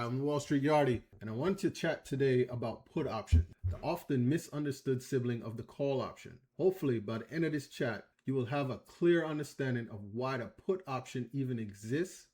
I'm Wall Street Yardie, and I want to chat today about put option, the often misunderstood sibling of the call option. Hopefully, by the end of this chat, you will have a clear understanding of why the put option even exists,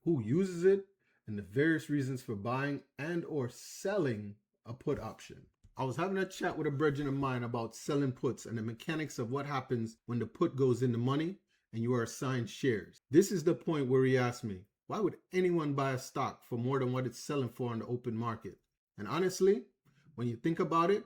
who uses it, and the various reasons for buying and or selling a put option. I was having a chat with a brethren of mine about selling puts and the mechanics of what happens when the put goes in the money and you are assigned shares. This is the point where he asked me, why would anyone buy a stock for more than what it's selling for on the open market? And honestly, when you think about it,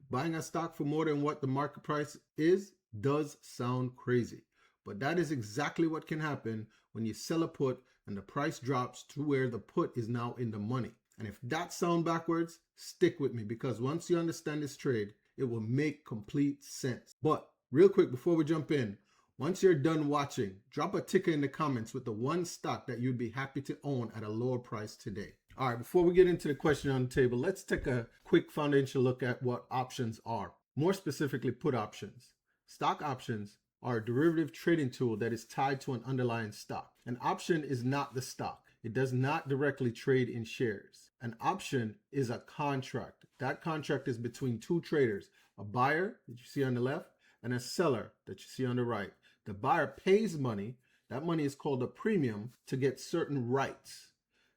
buying a stock for more than what the market price is does sound crazy. But that is exactly what can happen when you sell a put and the price drops to where the put is now in the money. And if that sounds backwards, stick with me, because once you understand this trade, it will make complete sense. But real quick before we jump in, once you're done watching, drop a ticker in the comments with the one stock that you'd be happy to own at a lower price today. All right, before we get into the question on the table, let's take a quick foundational look at what options are. More specifically, put options. Stock options are a derivative trading tool that is tied to an underlying stock. An option is not the stock. It does not directly trade in shares. An option is a contract. That contract is between two traders, a buyer that you see on the left and a seller that you see on the right. The buyer pays money. That money is called a premium to get certain rights.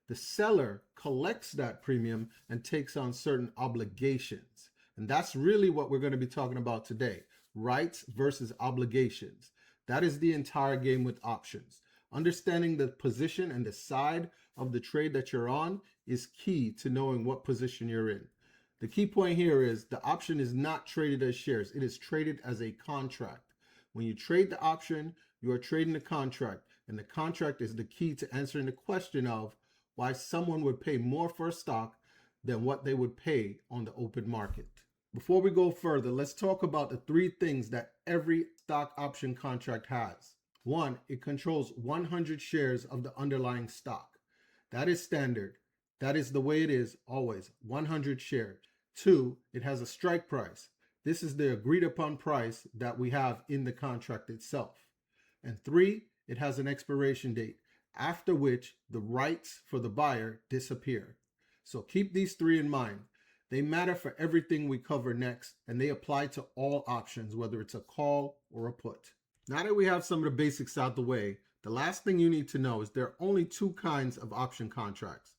The seller collects that premium and takes on certain obligations. And that's really what we're going to be talking about today. Rights versus obligations. That is the entire game with options. Understanding the position and the side of the trade that you're on is key to knowing what position you're in. The key point here is the option is not traded as shares. It is traded as a contract. When you trade the option, you are trading the contract, and the contract is the key to answering the question of why someone would pay more for a stock than what they would pay on the open market. Before we go further, let's talk about the three things that every stock option contract has. One, it controls 100 shares of the underlying stock. That is standard. That is the way it is always, 100 shares. Two, it has a strike price. This is the agreed upon price that we have in the contract itself. And three, it has an expiration date, after which the rights for the buyer disappear. So keep these three in mind. They matter for everything we cover next, and they apply to all options, whether it's a call or a put. Now that we have some of the basics out the way, the last thing you need to know is there are only two kinds of option contracts,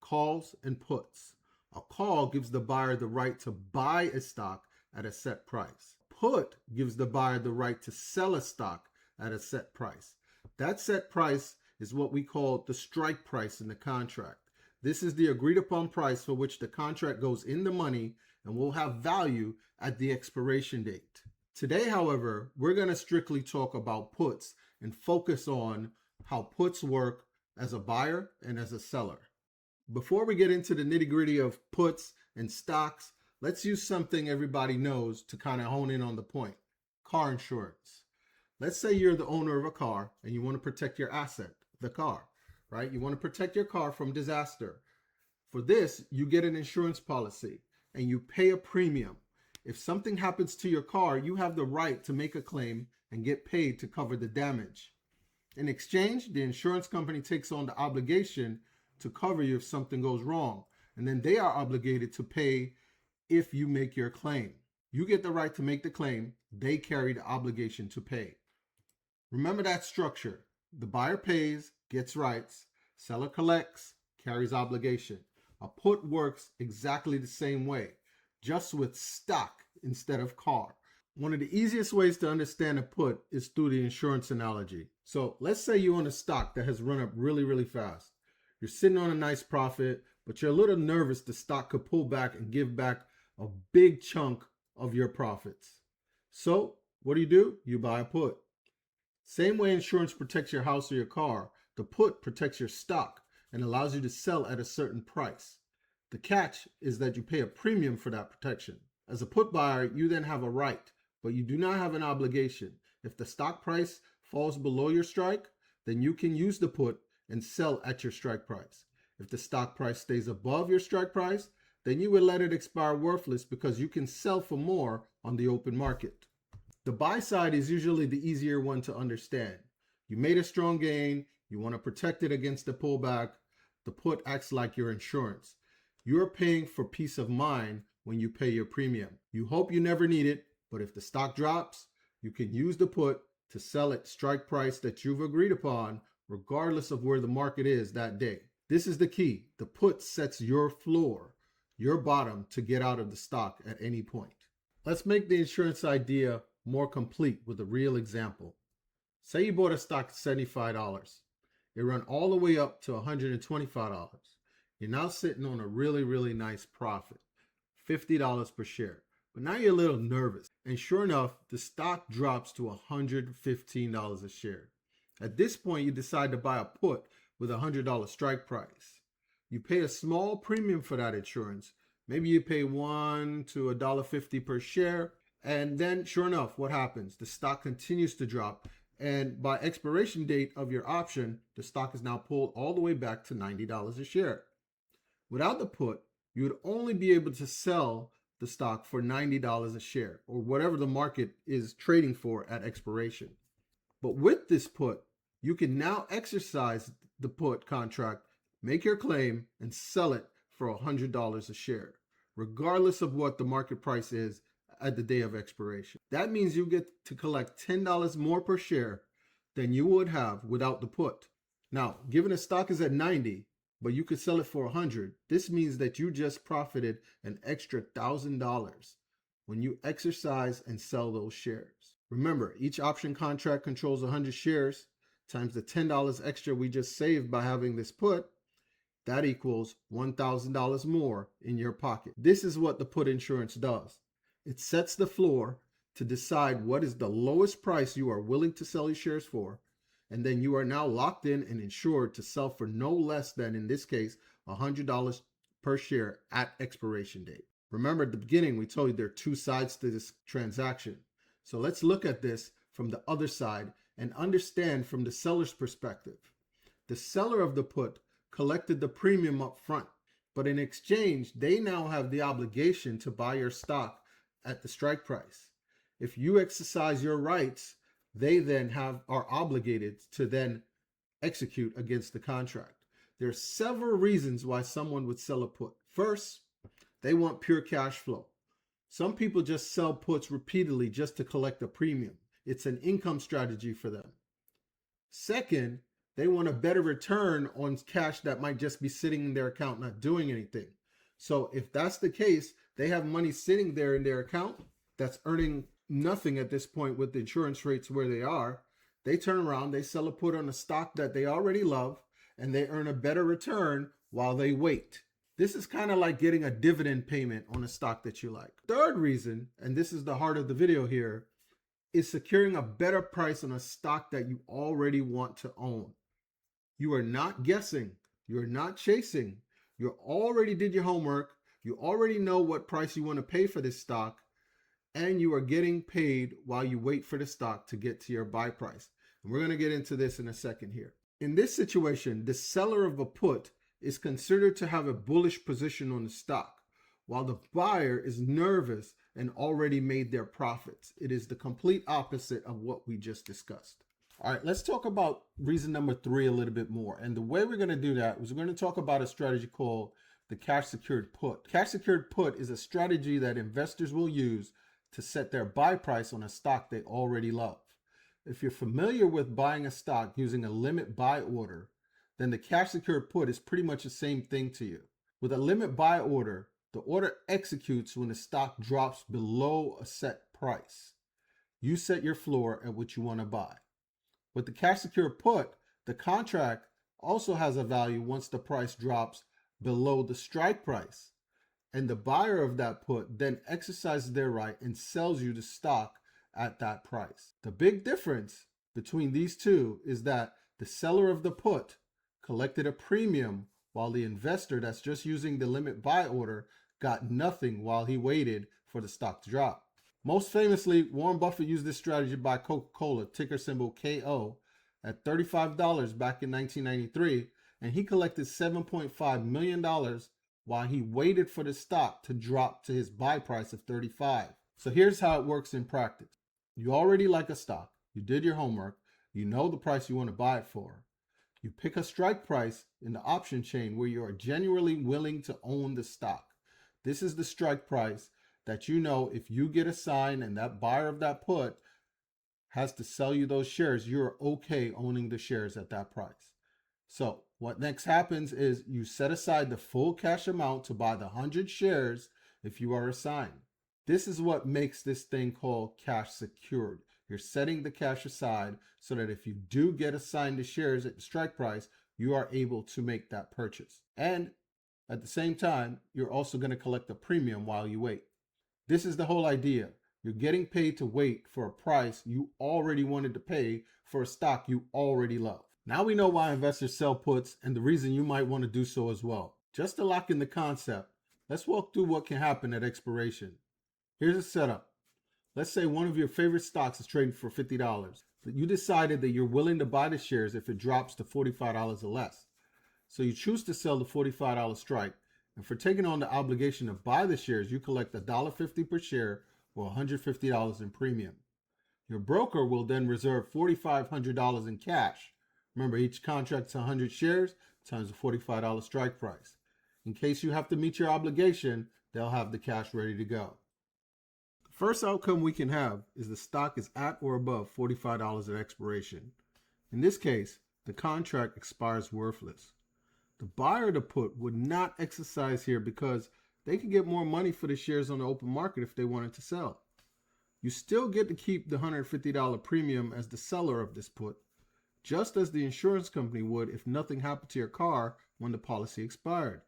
calls and puts. A call gives the buyer the right to buy a stock at a set price. Put gives the buyer the right to sell a stock at a set price. That set price is what we call the strike price in the contract. This is the agreed upon price for which the contract goes in the money and will have value at the expiration date. Today, however, we're going to strictly talk about puts and focus on how puts work as a buyer and as a seller. Before we get into the nitty-gritty of puts and stocks, let's use something everybody knows to kind of hone in on the point. Car insurance. Let's say you're the owner of a car and you want to protect your asset, the car, right? You want to protect your car from disaster. For this, you get an insurance policy and you pay a premium. If something happens to your car, you have the right to make a claim and get paid to cover the damage. In exchange, the insurance company takes on the obligation to cover you if something goes wrong, and then they are obligated to pay if you make your claim. You get the right to make the claim, they carry the obligation to pay. Remember that structure. The buyer pays, gets rights, seller collects, carries obligation. A put works exactly the same way, just with stock instead of car. One of the easiest ways to understand a put is through the insurance analogy. So let's say you own a stock that has run up really fast. You're sitting on a nice profit, but you're a little nervous the stock could pull back and give back a big chunk of your profits. So what do? You buy a put. Same way insurance protects your house or your car, the put protects your stock and allows you to sell at a certain price. The catch is that you pay a premium for that protection. As a put buyer, you then have a right, but you do not have an obligation. If the stock price falls below your strike, then you can use the put and sell at your strike price. If the stock price stays above your strike price, then you would let it expire worthless because you can sell for more on the open market. The buy side is usually the easier one to understand. You made a strong gain, you want to protect it against the pullback. The put acts like your insurance. You're paying for peace of mind when you pay your premium. You hope you never need it, but if the stock drops, you can use the put to sell at strike price that you've agreed upon, regardless of where the market is that day. This is the key. The put sets your floor, your bottom, to get out of the stock at any point. Let's make the insurance idea more complete with a real example. Say you bought a stock at $75. It ran all the way up to $125. You're now sitting on a really nice profit, $50 per share. But now you're a little nervous. And sure enough, the stock drops to $115 a share. At this point, you decide to buy a put with a $100 strike price. You pay a small premium for that insurance. Maybe you pay $1 to $1.50 per share. And then sure enough, what happens? The stock continues to drop. And by expiration date of your option, the stock is now pulled all the way back to $90 a share. Without the put, you would only be able to sell the stock for $90 a share, or whatever the market is trading for at expiration. But with this put, you can now exercise the put contract, make your claim, and sell it for $100 a share, regardless of what the market price is at the day of expiration. That means you get to collect $10 more per share than you would have without the put. Now, given the stock is at 90, but you could sell it for 100, this means that you just profited an extra $1,000 when you exercise and sell those shares. Remember, each option contract controls 100 shares times the $10 extra we just saved by having this put. That equals $1,000 more in your pocket. This is what the put insurance does. It sets the floor to decide what is the lowest price you are willing to sell your shares for, and then you are now locked in and insured to sell for no less than, in this case, $100 per share at expiration date. Remember at the beginning, we told you there are two sides to this transaction. So let's look at this from the other side and understand from the seller's perspective. The seller of the put collected the premium up front, but in exchange, they now have the obligation to buy your stock at the strike price. If you exercise your rights, they then are obligated to then execute against the contract. There are several reasons why someone would sell a put. First, they want pure cash flow. Some people just sell puts repeatedly just to collect a premium. It's an income strategy for them. Second, they want a better return on cash that might just be sitting in their account not doing anything. So if that's the case, they have money sitting there in their account that's earning nothing at this point with the insurance rates where they are. They turn around, they sell a put on a stock that they already love, and they earn a better return while they wait. This is kind of like getting a dividend payment on a stock that you like. Third reason, and this is the heart of the video here, is securing a better price on a stock that you already want to own. You are not guessing. You're not chasing. You already did your homework. You already know what price you want to pay for this stock, and you are getting paid while you wait for the stock to get to your buy price. And we're going to get into this in a second here. In this situation, the seller of a put is considered to have a bullish position on the stock, while the buyer is nervous and already made their profits. It is the complete opposite of what we just discussed. All right, let's talk about reason number 3 a little bit more. And the way we're going to do that is we're going to talk about a strategy called the cash secured put. Cash secured put is a strategy that investors will use to set their buy price on a stock they already love. If you're familiar with buying a stock using a limit buy order, then the cash secured put is pretty much the same thing to you. With a limit buy order, the order executes when the stock drops below a set price. You set your floor at what you want to buy. With the cash secured put, the contract also has a value once the price drops below the strike price. And the buyer of that put then exercises their right and sells you the stock at that price. The big difference between these two is that the seller of the put collected a premium while the investor that's just using the limit buy order got nothing while he waited for the stock to drop. Most famously, Warren Buffett used this strategy by Coca-Cola, ticker symbol KO, at $35 back in 1993, and he collected $7.5 million while he waited for the stock to drop to his buy price of $35. So here's how it works in practice. You already like a stock, you did your homework, you know the price you want to buy it for. You pick a strike price in the option chain where you are genuinely willing to own the stock. This is the strike price that you know if you get assigned and that buyer of that put has to sell you those shares, you're okay owning the shares at that price. So what next happens is you set aside the full cash amount to buy the 100 shares if you are assigned. This is what makes this thing called cash secured. You're setting the cash aside so that if you do get assigned the shares at the strike price, you are able to make that purchase. And at the same time, you're also going to collect a premium while you wait. This is the whole idea. You're getting paid to wait for a price you already wanted to pay for a stock you already love. Now we know why investors sell puts and the reason you might want to do so as well. Just to lock in the concept, let's walk through what can happen at expiration. Here's a setup. Let's say one of your favorite stocks is trading for $50. You decided that you're willing to buy the shares if it drops to $45 or less. So you choose to sell the $45 strike. And for taking on the obligation to buy the shares, you collect $1.50 per share or $150 in premium. Your broker will then reserve $4,500 in cash. Remember, each contract's 100 shares times the $45 strike price. In case you have to meet your obligation, they'll have the cash ready to go. The first outcome we can have is the stock is at or above $45 at expiration. In this case, the contract expires worthless. The buyer of the put would not exercise here because they could get more money for the shares on the open market if they wanted to sell. You still get to keep the $150 premium as the seller of this put, just as the insurance company would if nothing happened to your car when the policy expired.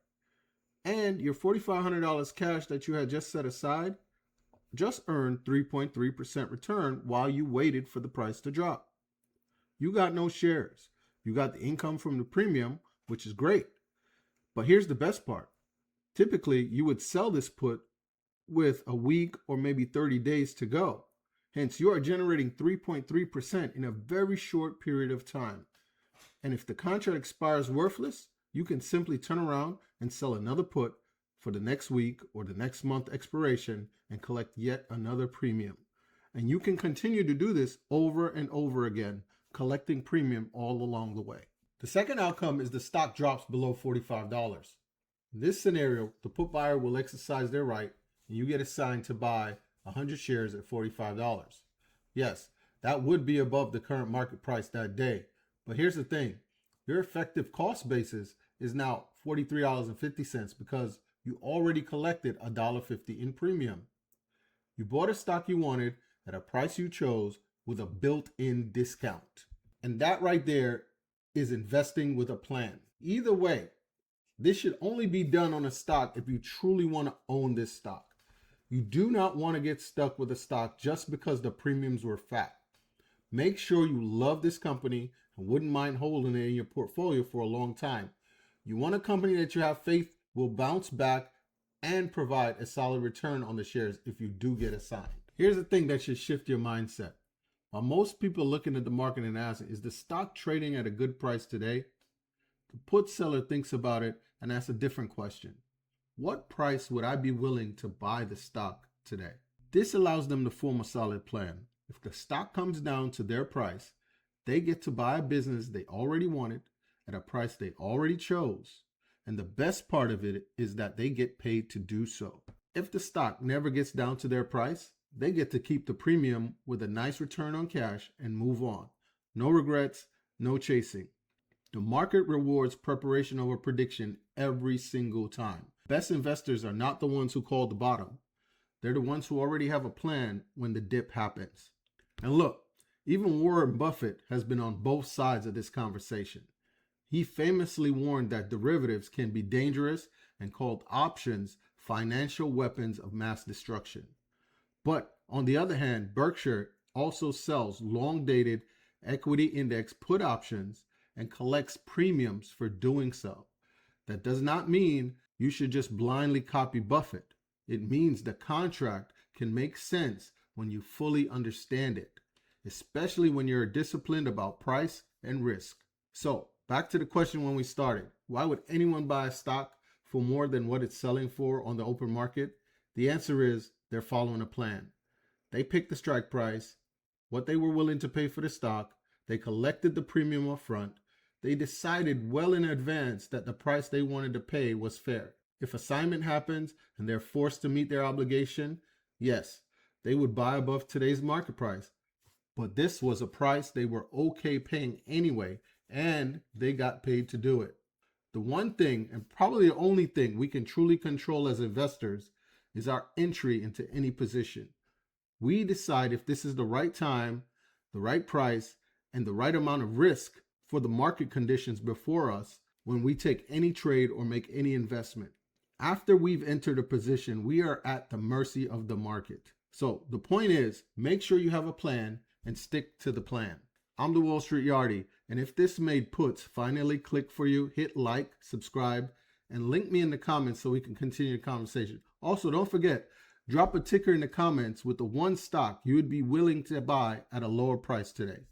And your $4,500 cash that you had just set aside just earned 3.3% return while you waited for the price to drop. You got no shares. You got the income from the premium, which is great. But here's the best part. Typically, you would sell this put with a week or maybe 30 days to go. Hence, you are generating 3.3% in a very short period of time. And if the contract expires worthless, you can simply turn around and sell another put for the next week or the next month expiration and collect yet another premium. And you can continue to do this over and over again, collecting premium all along the way. The second outcome is the stock drops below $45. In this scenario, the put buyer will exercise their right and you get assigned to buy 100 shares at $45. Yes, that would be above the current market price that day. But here's the thing. Your effective cost basis is now $43.50 because you already collected $1.50 in premium. You bought a stock you wanted at a price you chose with a built-in discount. And that right there is investing with a plan. Either way, this should only be done on a stock if you truly want to own this stock. You do not want to get stuck with a stock just because the premiums were fat. Make sure you love this company and wouldn't mind holding it in your portfolio for a long time. You want a company that you have faith will bounce back and provide a solid return on the shares if you do get assigned. Here's the thing that should shift your mindset. While most people are looking at the market and asking, is the stock trading at a good price today? The put seller thinks about it and asks a different question. What price would I be willing to buy the stock today? This allows them to form a solid plan. If the stock comes down to their price, they get to buy a business they already wanted at a price they already chose. And the best part of it is that they get paid to do so. If the stock never gets down to their price, they get to keep the premium with a nice return on cash and move on. No regrets, no chasing. The market rewards preparation over prediction every single time. Best investors are not the ones who call the bottom. They're the ones who already have a plan when the dip happens. And look, even Warren Buffett has been on both sides of this conversation. He famously warned that derivatives can be dangerous and called options financial weapons of mass destruction. But on the other hand, Berkshire also sells long-dated equity index put options and collects premiums for doing so. That does not mean you should just blindly copy Buffett. It means the contract can make sense when you fully understand it, especially when you're disciplined about price and risk. So, back to the question when we started. Why would anyone buy a stock for more than what it's selling for on the open market? The answer is they're following a plan. They picked the strike price, what they were willing to pay for the stock, they collected the premium up front, They decided well in advance that the price they wanted to pay was fair. If assignment happens and they're forced to meet their obligation, yes, they would buy above today's market price. But this was a price they were okay paying anyway, and they got paid to do it. The one thing, and probably the only thing we can truly control as investors, is our entry into any position. We decide if this is the right time, the right price, and the right amount of risk for the market conditions before us when we take any trade or make any investment. After we've entered a position, we are at the mercy of the market. So the point is, make sure you have a plan and stick to the plan. I'm the Wall Street Yardie, and if this made puts finally click for you, hit like, subscribe, and link me in the comments so we can continue the conversation. Also, don't forget, drop a ticker in the comments with the one stock you would be willing to buy at a lower price today.